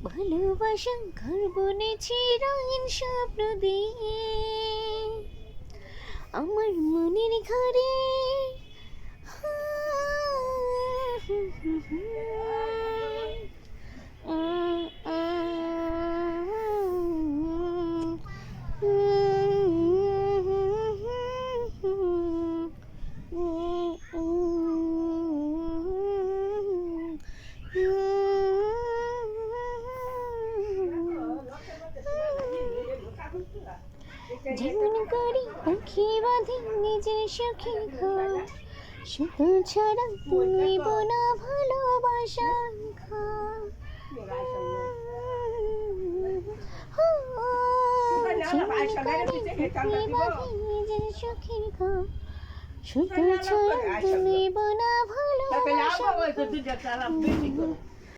ভালোবাসা ঘর বনেছি রঙিন স্বপ্ন দিয়ে আমার মনের ঘরে যেমন করি পাখি বাঁধি নিজের সুখের ঘর শুধু ছাড়া তুইব না ভালোবাসা ঘর নিজের সুখের ঘর শুধু ছাড়া তুইব না ভালোবাসা